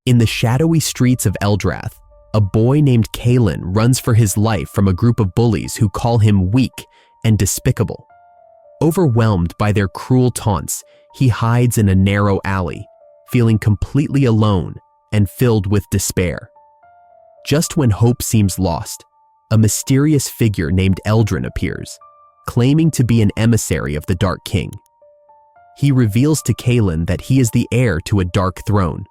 In the shadowy streets of Eldrath, a boy named Kalen runs for his life from a group of bullies who call him weak and despicable. Overwhelmed by their cruel taunts, he hides in a narrow alley, feeling completely alone and filled with despair. Just when hope seems lost, a mysterious figure named Eldrin appears, claiming to be an emissary of the Dark King. He reveals to Kalen that he is the heir to a dark throne,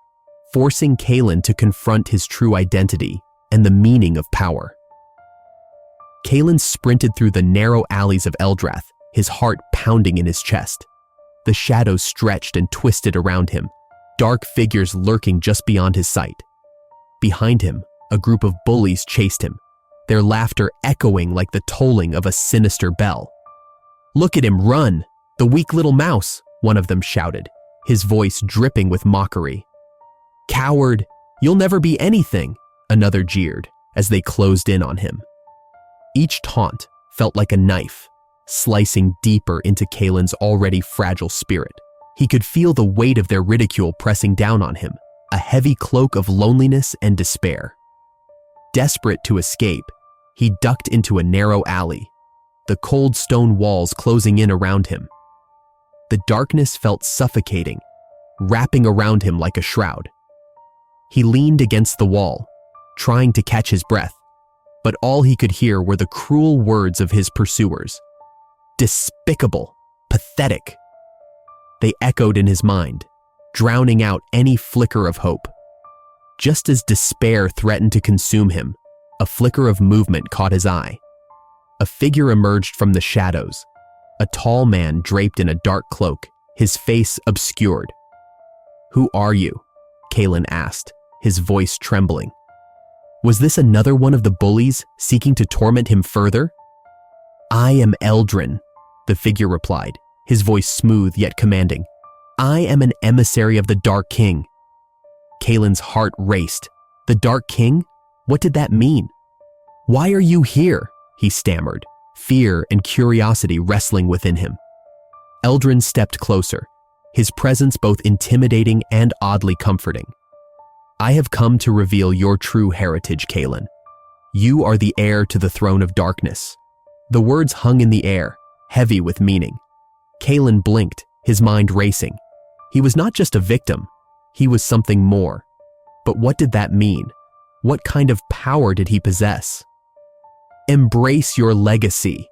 forcing Kalen to confront his true identity and the meaning of power. Kalen sprinted through the narrow alleys of Eldrath, his heart pounding in his chest. The shadows stretched and twisted around him, dark figures lurking just beyond his sight. Behind him, a group of bullies chased him, their laughter echoing like the tolling of a sinister bell. "Look at him run, the weak little mouse," one of them shouted, his voice dripping with mockery. "Coward, you'll never be anything," another jeered as they closed in on him. Each taunt felt like a knife, slicing deeper into Kalen's already fragile spirit. He could feel the weight of their ridicule pressing down on him, a heavy cloak of loneliness and despair. Desperate to escape, he ducked into a narrow alley, the cold stone walls closing in around him. The darkness felt suffocating, wrapping around him like a shroud. He leaned against the wall, trying to catch his breath, but all he could hear were the cruel words of his pursuers. Despicable, pathetic. They echoed in his mind, drowning out any flicker of hope. Just as despair threatened to consume him, a flicker of movement caught his eye. A figure emerged from the shadows, a tall man draped in a dark cloak, his face obscured. "Who are you?" Kalen asked, his voice trembling. Was this another one of the bullies seeking to torment him further? "I am Eldrin," the figure replied, his voice smooth yet commanding. "I am an emissary of the Dark King." Kalen's heart raced. The Dark King? What did that mean? "Why are you here?" he stammered, fear and curiosity wrestling within him. Eldrin stepped closer, his presence both intimidating and oddly comforting. "I have come to reveal your true heritage, Kalen. You are the heir to the throne of darkness." The words hung in the air, heavy with meaning. Kalen blinked, his mind racing. He was not just a victim, he was something more. But what did that mean? What kind of power did he possess? "Embrace your legacy,"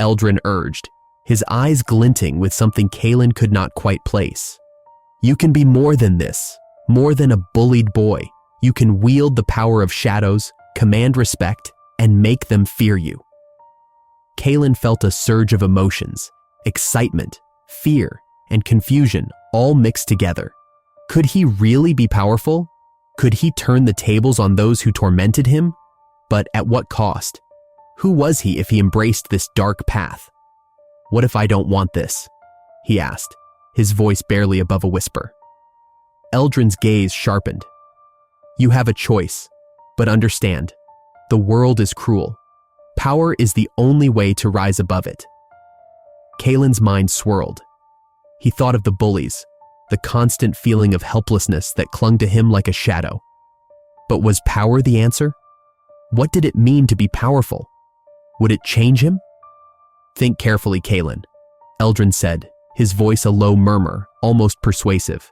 Eldrin urged, his eyes glinting with something Kalen could not quite place. "You can be more than this, more than a bullied boy. You can wield the power of shadows, command respect, and make them fear you." Kalen felt a surge of emotions, excitement, fear, and confusion all mixed together. Could he really be powerful? Could he turn the tables on those who tormented him? But at what cost? Who was he if he embraced this dark path? "What if I don't want this?" he asked, his voice barely above a whisper. Eldrin's gaze sharpened. "You have a choice, but understand, the world is cruel. Power is the only way to rise above it." Kalen's mind swirled. He thought of the bullies, the constant feeling of helplessness that clung to him like a shadow. But was power the answer? What did it mean to be powerful? Would it change him? "Think carefully, Kalen," Eldrin said, his voice a low murmur, almost persuasive.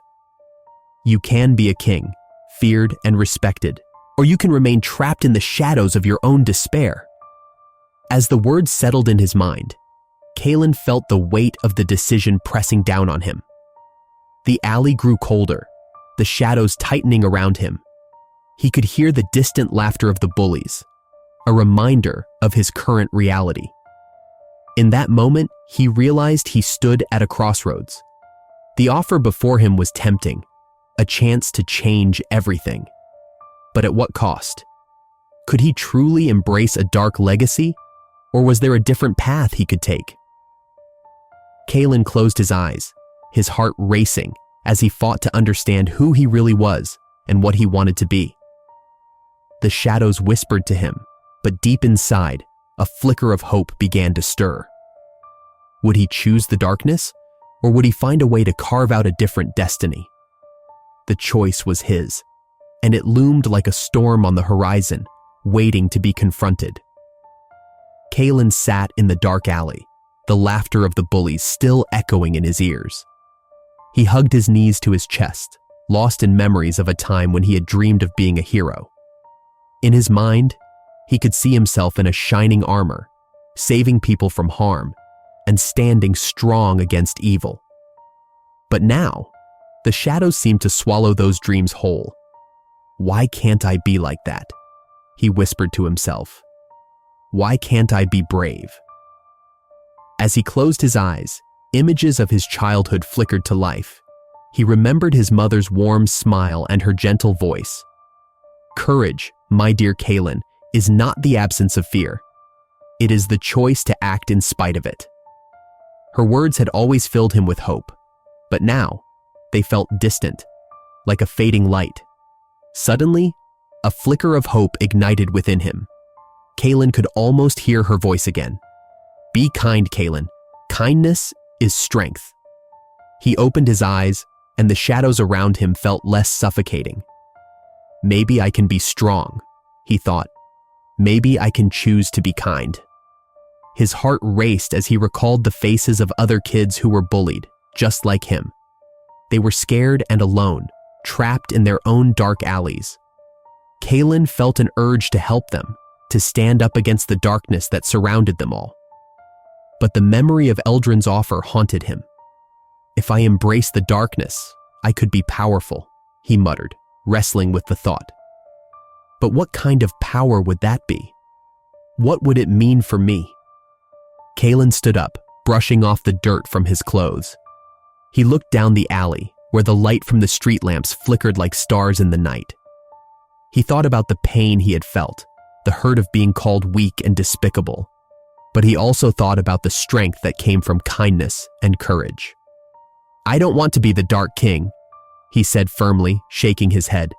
"You can be a king, feared and respected, or you can remain trapped in the shadows of your own despair." As the words settled in his mind, Kalen felt the weight of the decision pressing down on him. The alley grew colder, the shadows tightening around him. He could hear the distant laughter of the bullies, a reminder of his current reality. In that moment, he realized he stood at a crossroads. The offer before him was tempting, a chance to change everything. But at what cost? Could he truly embrace a dark legacy, or was there a different path he could take? Kalen closed his eyes, his heart racing as he fought to understand who he really was and what he wanted to be. The shadows whispered to him, but deep inside, a flicker of hope began to stir. Would he choose the darkness, or would he find a way to carve out a different destiny? The choice was his, and it loomed like a storm on the horizon, waiting to be confronted. Kalen sat in the dark alley, the laughter of the bullies still echoing in his ears. He hugged his knees to his chest, lost in memories of a time when he had dreamed of being a hero. In his mind, he could see himself in a shining armor, saving people from harm and standing strong against evil. But now, the shadows seemed to swallow those dreams whole. "Why can't I be like that?" he whispered to himself. "Why can't I be brave?" As he closed his eyes, images of his childhood flickered to life. He remembered his mother's warm smile and her gentle voice. "Courage, my dear Kalen, is not the absence of fear. It is the choice to act in spite of it." Her words had always filled him with hope, but now they felt distant, like a fading light. Suddenly, a flicker of hope ignited within him. Kalen could almost hear her voice again. "Be kind, Kalen. Kindness is strength." He opened his eyes, and the shadows around him felt less suffocating. "Maybe I can be strong," he thought. "Maybe I can choose to be kind." His heart raced as he recalled the faces of other kids who were bullied, just like him. They were scared and alone, trapped in their own dark alleys. Kalen felt an urge to help them, to stand up against the darkness that surrounded them all. But the memory of Eldrin's offer haunted him. "If I embrace the darkness, I could be powerful," he muttered, wrestling with the thought. But what kind of power would that be? What would it mean for me? Kalen stood up, brushing off the dirt from his clothes. He looked down the alley, where the light from the street lamps flickered like stars in the night. He thought about the pain he had felt, the hurt of being called weak and despicable. But he also thought about the strength that came from kindness and courage. "I don't want to be the Dark King," he said firmly, shaking his head.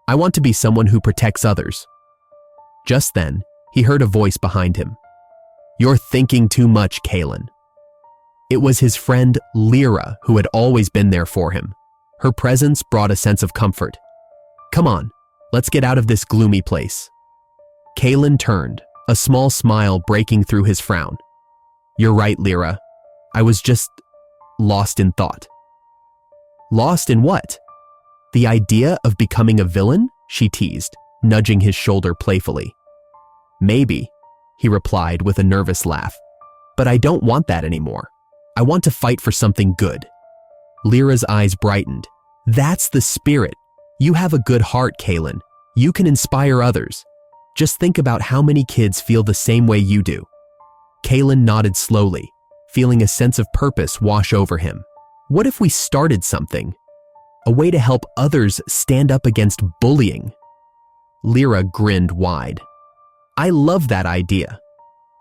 "I want to be someone who protects others." Just then, he heard a voice behind him. "You're thinking too much, Kalen." It was his friend Lyra who had always been there for him. Her presence brought a sense of comfort. "Come on, let's get out of this gloomy place." Kalen turned, a small smile breaking through his frown. "You're right, Lyra. I was just lost in thought." "Lost in what?" "The idea of becoming a villain?" she teased, nudging his shoulder playfully. "Maybe," he replied with a nervous laugh. "But I don't want that anymore. I want to fight for something good." Lyra's eyes brightened. "That's the spirit. You have a good heart, Kalen. You can inspire others. Just think about how many kids feel the same way you do." Kalen nodded slowly, feeling a sense of purpose wash over him. What if we started something? A way to help others stand up against bullying? Lyra grinned wide. "I love that idea.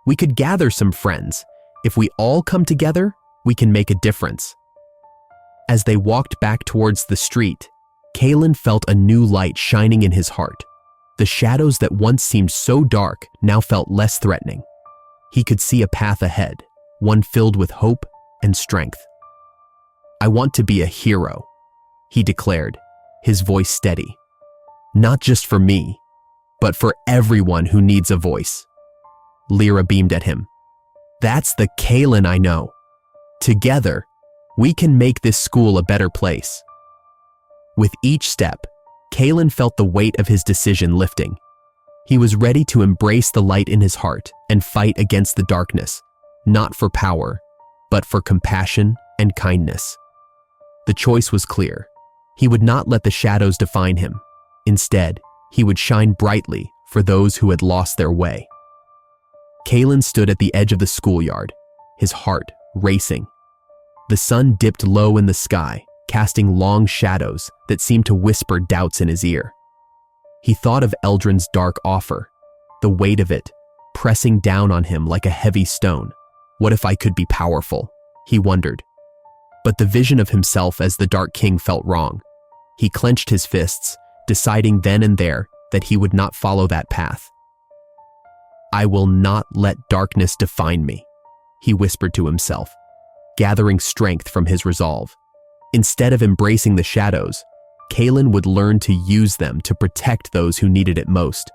We could gather some friends. If we all come together, we can make a difference." As they walked back towards the street, Kalen felt a new light shining in his heart. The shadows that once seemed so dark now felt less threatening. He could see a path ahead, one filled with hope and strength. "I want to be a hero," he declared, his voice steady. "Not just for me, but for everyone who needs a voice." Lyra beamed at him. "That's the Kalen I know. Together, we can make this school a better place." With each step, Kalen felt the weight of his decision lifting. He was ready to embrace the light in his heart and fight against the darkness, not for power, but for compassion and kindness. The choice was clear. He would not let the shadows define him. Instead, he would shine brightly for those who had lost their way. Kalen stood at the edge of the schoolyard, his heart racing. The sun dipped low in the sky, casting long shadows that seemed to whisper doubts in his ear. He thought of Eldrin's dark offer, the weight of it pressing down on him like a heavy stone. What if I could be powerful? He wondered. But the vision of himself as the Dark King felt wrong. He clenched his fists, deciding then and there that he would not follow that path. "I will not let darkness define me," he whispered to himself, gathering strength from his resolve. Instead of embracing the shadows, Kalen would learn to use them to protect those who needed it most.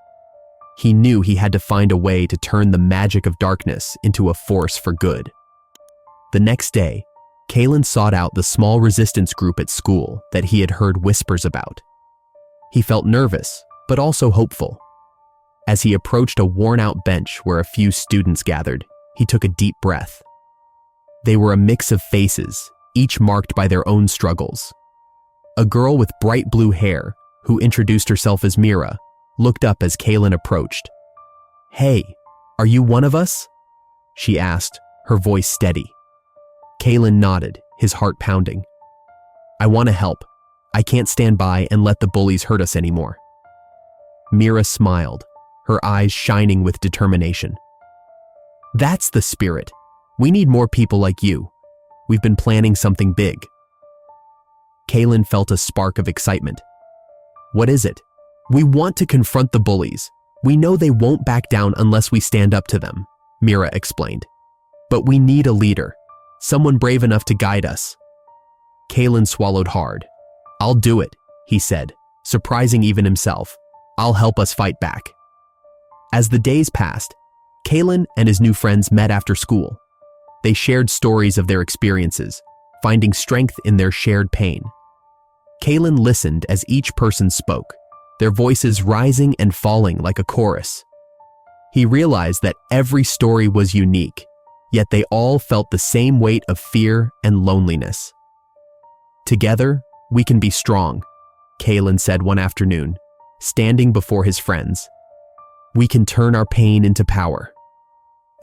He knew he had to find a way to turn the magic of darkness into a force for good. The next day, Kalen sought out the small resistance group at school that he had heard whispers about. He felt nervous, but also hopeful. As he approached a worn-out bench where a few students gathered, he took a deep breath. They were a mix of faces, each marked by their own struggles. A girl with bright blue hair, who introduced herself as Mira, looked up as Kalen approached. "Hey, are you one of us?" she asked, her voice steady. Kalen nodded, his heart pounding. "I want to help. I can't stand by and let the bullies hurt us anymore." Mira smiled, her eyes shining with determination. "That's the spirit. We need more people like you. We've been planning something big." Kalen felt a spark of excitement. "What is it?" "We want to confront the bullies. We know they won't back down unless we stand up to them," Mira explained. "But we need a leader, someone brave enough to guide us." Kalen swallowed hard. "I'll do it," he said, surprising even himself. "I'll help us fight back." As the days passed, Kalen and his new friends met after school. They shared stories of their experiences, finding strength in their shared pain. Kalen listened as each person spoke, their voices rising and falling like a chorus. He realized that every story was unique, yet they all felt the same weight of fear and loneliness. "Together, we can be strong," Kalen said one afternoon, standing before his friends. "We can turn our pain into power."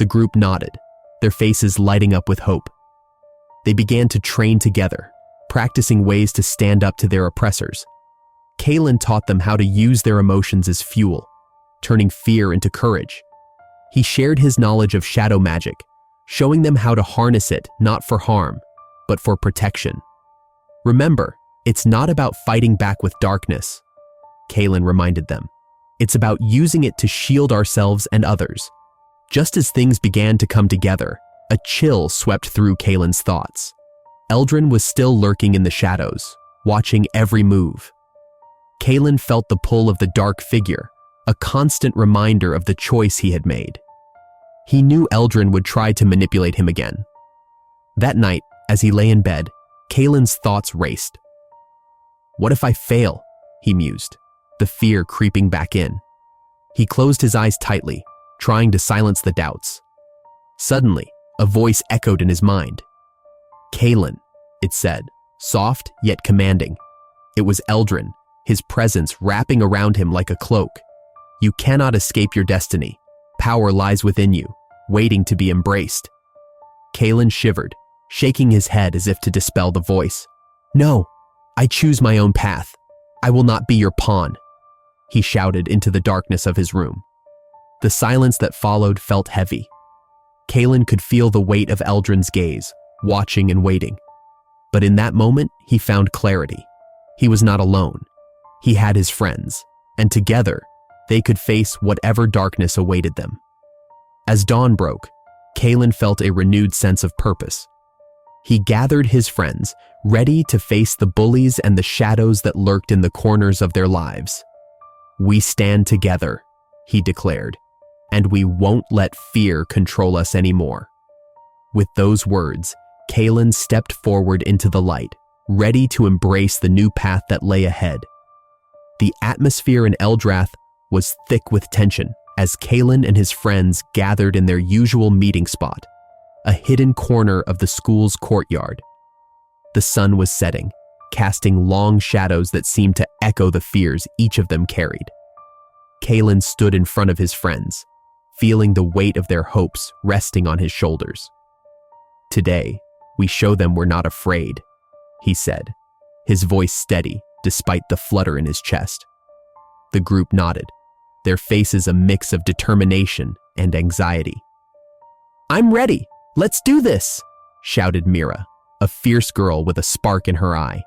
The group nodded, their faces lighting up with hope. They began to train together, practicing ways to stand up to their oppressors. Kalen taught them how to use their emotions as fuel, turning fear into courage. He shared his knowledge of shadow magic, showing them how to harness it not for harm, but for protection. "Remember, it's not about fighting back with darkness," Kalen reminded them. "It's about using it to shield ourselves and others." Just as things began to come together, a chill swept through Kalen's thoughts. Eldrin was still lurking in the shadows, watching every move. Kalen felt the pull of the dark figure, a constant reminder of the choice he had made. He knew Eldrin would try to manipulate him again. That night, as he lay in bed, Kalen's thoughts raced. "What if I fail?" he mused, the fear creeping back in. He closed his eyes tightly, trying to silence the doubts. Suddenly, a voice echoed in his mind. "Kalen," it said, soft yet commanding. It was Eldrin, his presence wrapping around him like a cloak. "You cannot escape your destiny. Power lies within you, waiting to be embraced." Kalen shivered, shaking his head as if to dispel the voice. "No, I choose my own path. I will not be your pawn," he shouted into the darkness of his room. The silence that followed felt heavy. Kalen could feel the weight of Eldrin's gaze, watching and waiting. But in that moment, he found clarity. He was not alone. He had his friends, and together, they could face whatever darkness awaited them. As dawn broke, Kalen felt a renewed sense of purpose. He gathered his friends, ready to face the bullies and the shadows that lurked in the corners of their lives. "We stand together," he declared, "and we won't let fear control us anymore." With those words, Kalen stepped forward into the light, ready to embrace the new path that lay ahead. The atmosphere in Eldrath was thick with tension as Kalen and his friends gathered in their usual meeting spot, a hidden corner of the school's courtyard. The sun was setting, casting long shadows that seemed to echo the fears each of them carried. Kalen stood in front of his friends, feeling the weight of their hopes resting on his shoulders. "Today, we show them we're not afraid," he said, his voice steady despite the flutter in his chest. The group nodded, their faces a mix of determination and anxiety. "I'm ready! Let's do this!" shouted Mira, a fierce girl with a spark in her eye.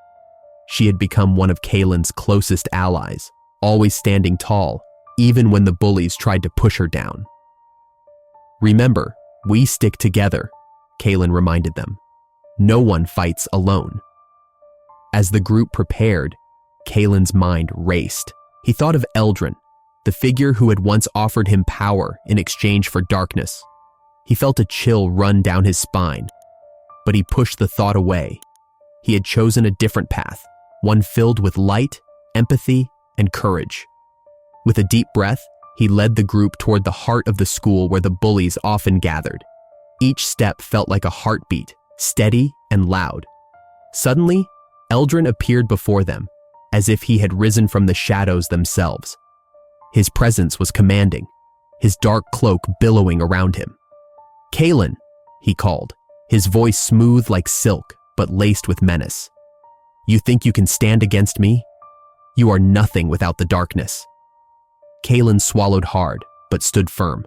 She had become one of Kalen's closest allies, always standing tall, even when the bullies tried to push her down. "Remember, we stick together," Kalen reminded them. "No one fights alone." As the group prepared, Kalen's mind raced. He thought of Eldrin, the figure who had once offered him power in exchange for darkness. He felt a chill run down his spine, but he pushed the thought away. He had chosen a different path, one filled with light, empathy, and courage. With a deep breath, he led the group toward the heart of the school where the bullies often gathered. Each step felt like a heartbeat, steady and loud. Suddenly, Eldrin appeared before them, as if he had risen from the shadows themselves. His presence was commanding, his dark cloak billowing around him. "Kalen," he called, his voice smooth like silk but laced with menace. "You think you can stand against me? You are nothing without the darkness." Kalen swallowed hard but stood firm.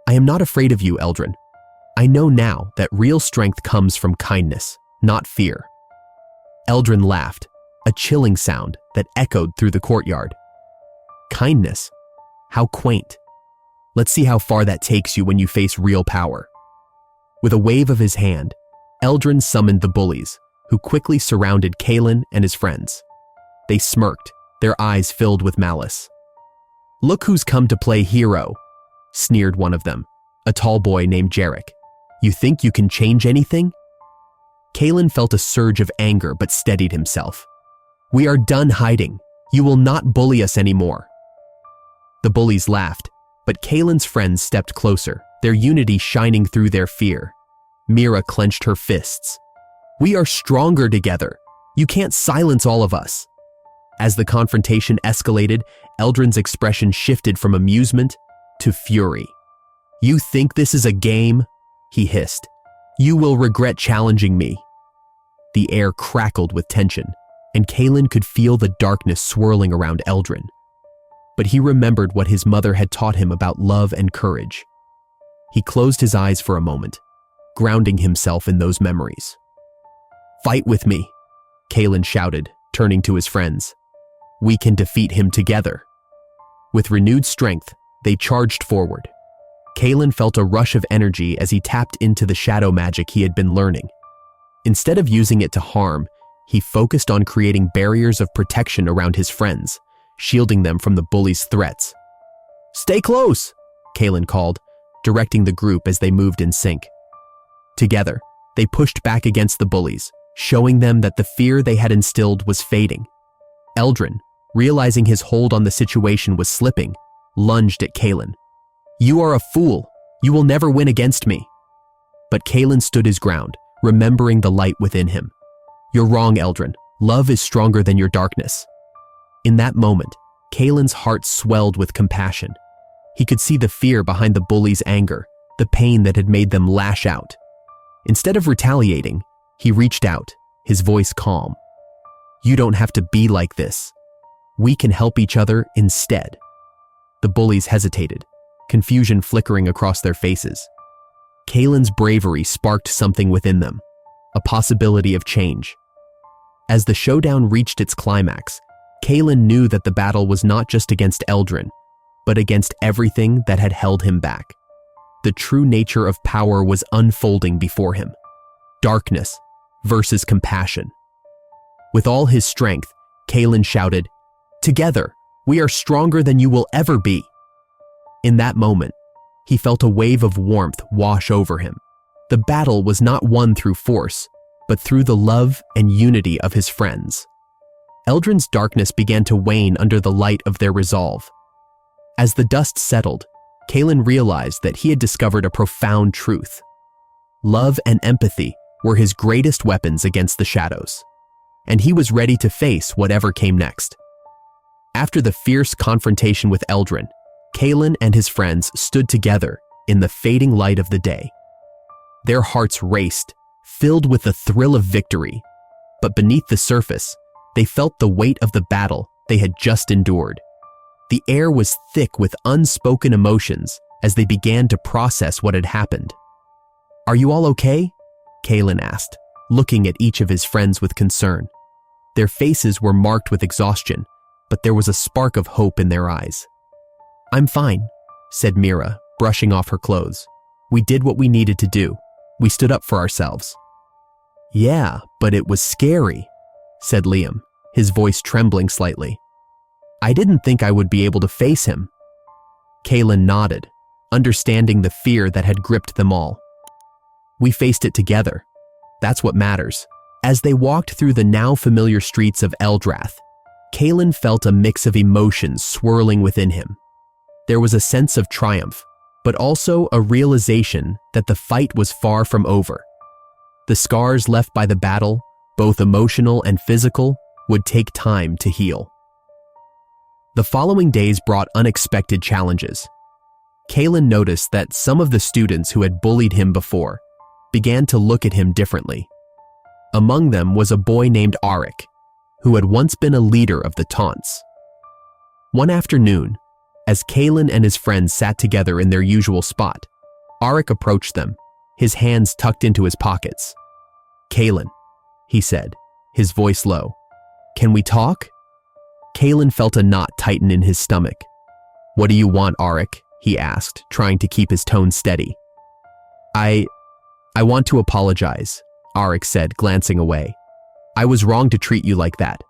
"I am not afraid of you, Eldrin. I know now that real strength comes from kindness, not fear." Eldrin laughed, a chilling sound that echoed through the courtyard. "Kindness? How quaint. Let's see how far that takes you when you face real power." With a wave of his hand, Eldrin summoned the bullies, who quickly surrounded Kalen and his friends. They smirked, their eyes filled with malice. "Look who's come to play hero," sneered one of them, a tall boy named Jarek. "You think you can change anything?" Kalen felt a surge of anger but steadied himself. "We are done hiding. You will not bully us anymore." The bullies laughed, but Kalen's friends stepped closer, their unity shining through their fear. Mira clenched her fists. "We are stronger together. You can't silence all of us." As the confrontation escalated, Eldrin's expression shifted from amusement to fury. "You think this is a game?" he hissed. "You will regret challenging me." The air crackled with tension, and Kalen could feel the darkness swirling around Eldrin. But he remembered what his mother had taught him about love and courage. He closed his eyes for a moment, grounding himself in those memories. "Fight with me," Kalen shouted, turning to his friends. "We can defeat him together." With renewed strength, they charged forward. Kalen felt a rush of energy as he tapped into the shadow magic he had been learning. Instead of using it to harm, he focused on creating barriers of protection around his friends, shielding them from the bullies' threats. "Stay close," Kalen called, directing the group as they moved in sync. Together, they pushed back against the bullies, showing them that the fear they had instilled was fading. Eldrin, realizing his hold on the situation was slipping, lunged at Kalen. "You are a fool. You will never win against me." But Kalen stood his ground, remembering the light within him. "You're wrong, Eldrin. Love is stronger than your darkness." In that moment, Kalen's heart swelled with compassion. He could see the fear behind the bullies' anger, the pain that had made them lash out. Instead of retaliating, he reached out, his voice calm. "You don't have to be like this. We can help each other instead." The bullies hesitated, confusion flickering across their faces. Kalen's bravery sparked something within them, a possibility of change. As the showdown reached its climax, Kalen knew that the battle was not just against Eldrin, but against everything that had held him back. The true nature of power was unfolding before him. Darkness versus compassion. With all his strength, Kalen shouted, "Together, we are stronger than you will ever be." In that moment, he felt a wave of warmth wash over him. The battle was not won through force, but through the love and unity of his friends. Eldrin's darkness began to wane under the light of their resolve. As the dust settled, Kalen realized that he had discovered a profound truth. Love and empathy were his greatest weapons against the shadows, and he was ready to face whatever came next. After the fierce confrontation with Eldrin, Kalen and his friends stood together in the fading light of the day. Their hearts raced, filled with the thrill of victory, but beneath the surface, they felt the weight of the battle they had just endured. The air was thick with unspoken emotions as they began to process what had happened. "Are you all okay?" Kalen asked, looking at each of his friends with concern. Their faces were marked with exhaustion, but there was a spark of hope in their eyes. "I'm fine," said Mira, brushing off her clothes. "We did what we needed to do. We stood up for ourselves." "Yeah, but it was scary," said Liam, his voice trembling slightly. I didn't think I would be able to face him. Kaylin nodded, understanding the fear that had gripped them all. We faced it together. That's what matters. As they walked through the now familiar streets of Eldrath, Kaylin felt a mix of emotions swirling within him. There was a sense of triumph, but also a realization that the fight was far from over. The scars left by the battle, both emotional and physical, would take time to heal. The following days brought unexpected challenges. Kaylin noticed that some of the students who had bullied him before began to look at him differently. Among them was a boy named Arik, who had once been a leader of the taunts. One afternoon, as Kaylin and his friends sat together in their usual spot, Arik approached them, his hands tucked into his pockets. "Kaylin," he said, his voice low. "Can we talk?" Kaylin felt a knot tighten in his stomach. "What do you want, Arik?" he asked, trying to keep his tone steady. I want to apologize," Arik said, glancing away. "I was wrong to treat you like that.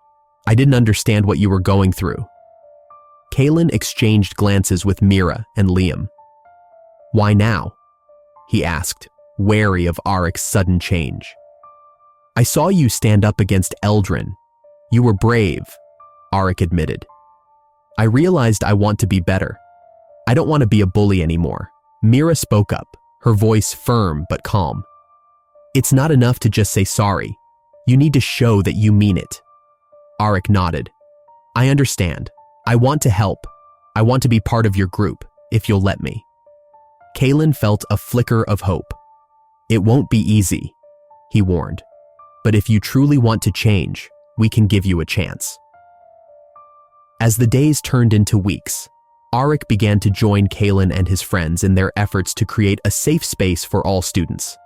I didn't understand what you were going through." Kaylin exchanged glances with Mira and Liam. "Why now?" he asked, wary of Arik's sudden change. "I saw you stand up against Eldrin. You were brave," Arik admitted. "I realized I want to be better. I don't want to be a bully anymore." Mira spoke up, her voice firm but calm. "It's not enough to just say sorry. You need to show that you mean it." Arik nodded. "I understand. I want to help. I want to be part of your group, if you'll let me." Kaylin felt a flicker of hope. "It won't be easy," he warned. "But if you truly want to change, we can give you a chance." As the days turned into weeks, Arik began to join Kaylin and his friends in their efforts to create a safe space for all students.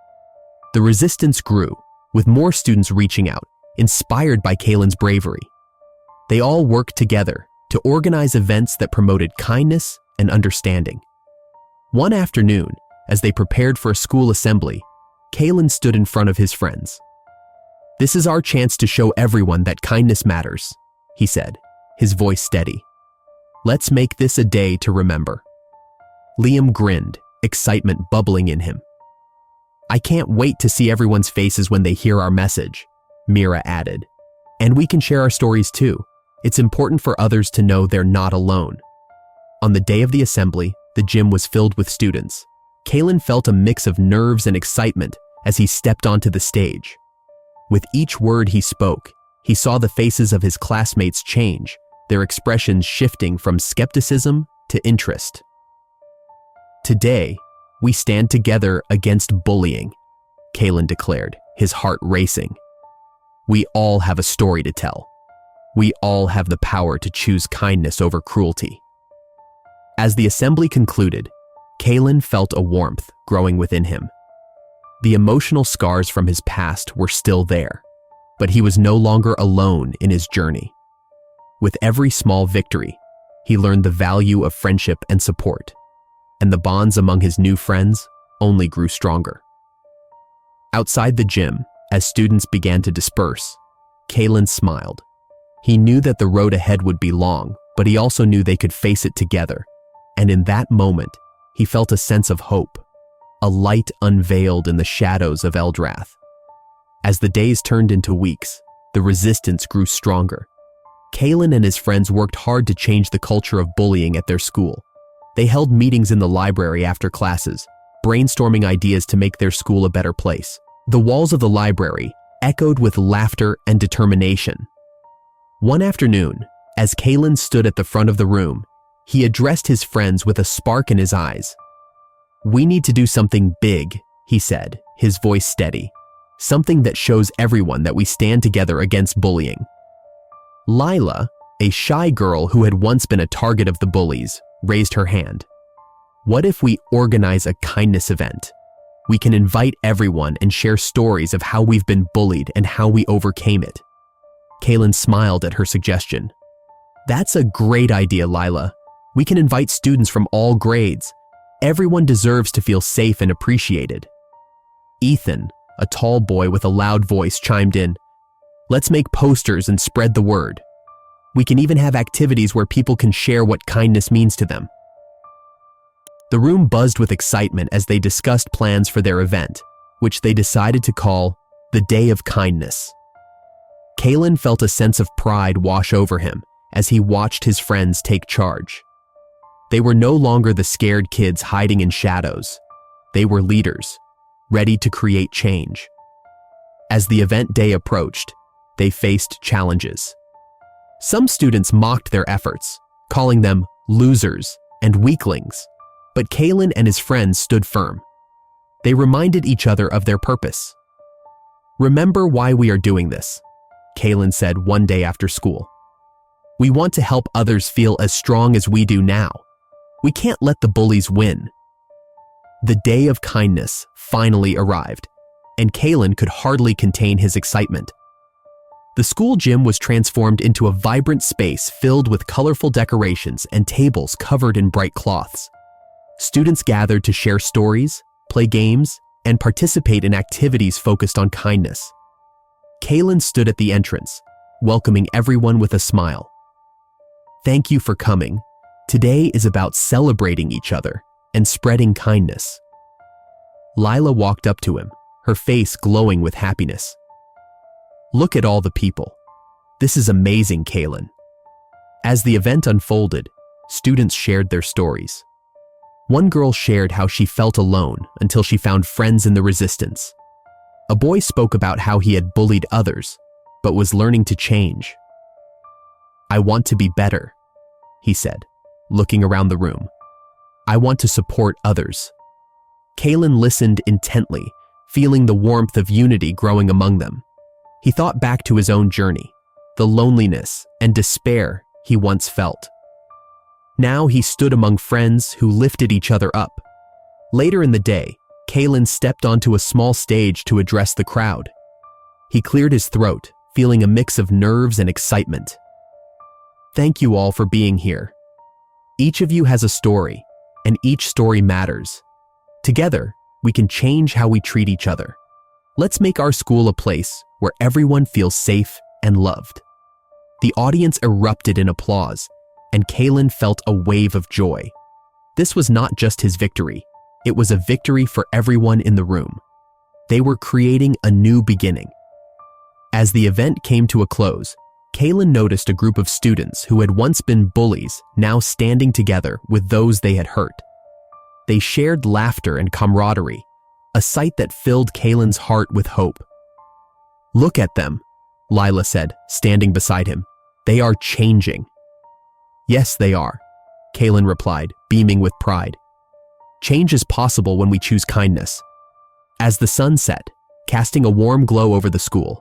The resistance grew, with more students reaching out, inspired by Kaylin's bravery. They all worked together to organize events that promoted kindness and understanding. One afternoon, as they prepared for a school assembly, Kaylin stood in front of his friends. "This is our chance to show everyone that kindness matters," he said, his voice steady. "Let's make this a day to remember." Liam grinned, excitement bubbling in him. "I can't wait to see everyone's faces when they hear our message," Mira added. "And we can share our stories too. It's important for others to know they're not alone." On the day of the assembly, the gym was filled with students. Kaylin felt a mix of nerves and excitement as he stepped onto the stage. With each word he spoke, he saw the faces of his classmates change, their expressions shifting from skepticism to interest. "Today, we stand together against bullying," Kaylin declared, his heart racing. "We all have a story to tell. We all have the power to choose kindness over cruelty." As the assembly concluded, Kaylin felt a warmth growing within him. The emotional scars from his past were still there, but he was no longer alone in his journey. With every small victory, he learned the value of friendship and support, and the bonds among his new friends only grew stronger. Outside the gym, as students began to disperse, Kaylin smiled. He knew that the road ahead would be long, but he also knew they could face it together, and in that moment, he felt a sense of hope, a light unveiled in the shadows of Eldrath. As the days turned into weeks, the resistance grew stronger. Kaylin and his friends worked hard to change the culture of bullying at their school. They held meetings in the library after classes, brainstorming ideas to make their school a better place. The walls of the library echoed with laughter and determination. One afternoon, as Kaylin stood at the front of the room, he addressed his friends with a spark in his eyes. "We need to do something big," he said, his voice steady. "Something that shows everyone that we stand together against bullying." Lila, a shy girl who had once been a target of the bullies, raised her hand. "What if we organize a kindness event? We can invite everyone and share stories of how we've been bullied and how we overcame it." Kaylin smiled at her suggestion. "That's a great idea, Lila. We can invite students from all grades. Everyone deserves to feel safe and appreciated." Ethan, a tall boy with a loud voice, chimed in. Let's make posters and spread the word. We can even have activities where people can share what kindness means to them." The room buzzed with excitement as they discussed plans for their event, which they decided to call the Day of Kindness. Kalen felt a sense of pride wash over him as he watched his friends take charge. They were no longer the scared kids hiding in shadows. They were leaders, ready to create change. As the event day approached, they faced challenges. Some students mocked their efforts, calling them losers and weaklings, but Kalen and his friends stood firm. They reminded each other of their purpose. "Remember why we are doing this," Kalen said one day after school. "We want to help others feel as strong as we do now. We can't let the bullies win." The Day of Kindness finally arrived, and Kalen could hardly contain his excitement. The school gym was transformed into a vibrant space filled with colorful decorations and tables covered in bright cloths. Students gathered to share stories, play games, and participate in activities focused on kindness. Kalen stood at the entrance, welcoming everyone with a smile. "Thank you for coming. Today is about celebrating each other and spreading kindness." Lila walked up to him, her face glowing with happiness. "Look at all the people. This is amazing, Kalen." As the event unfolded, students shared their stories. One girl shared how she felt alone until she found friends in the resistance. A boy spoke about how he had bullied others, but was learning to change. "I want to be better," he said, looking around the room. "I want to support others." Kalen listened intently, feeling the warmth of unity growing among them. He thought back to his own journey, the loneliness and despair he once felt. Now he stood among friends who lifted each other up. Later in the day, Kalen stepped onto a small stage to address the crowd. He cleared his throat, feeling a mix of nerves and excitement. "Thank you all for being here. Each of you has a story, and each story matters. Together, we can change how we treat each other. Let's make our school a place where everyone feels safe and loved." The audience erupted in applause, and Kalen felt a wave of joy. This was not just his victory, it was a victory for everyone in the room. They were creating a new beginning. As the event came to a close, Kalen noticed a group of students who had once been bullies now standing together with those they had hurt. They shared laughter and camaraderie, a sight that filled Kalen's heart with hope. "Look at them," Lila said, standing beside him. "They are changing." "Yes, they are," Kalen replied, beaming with pride. "Change is possible when we choose kindness." As the sun set, casting a warm glow over the school,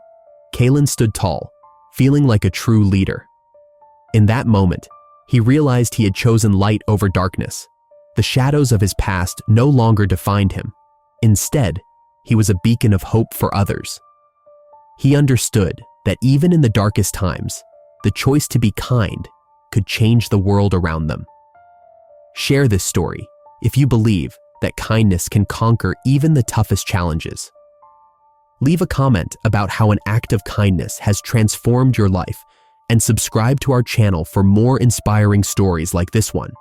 Kalen stood tall, feeling like a true leader. In that moment, he realized he had chosen light over darkness. The shadows of his past no longer defined him. Instead, he was a beacon of hope for others. He understood that even in the darkest times, the choice to be kind could change the world around them. Share this story if you believe that kindness can conquer even the toughest challenges. Leave a comment about how an act of kindness has transformed your life, and subscribe to our channel for more inspiring stories like this one.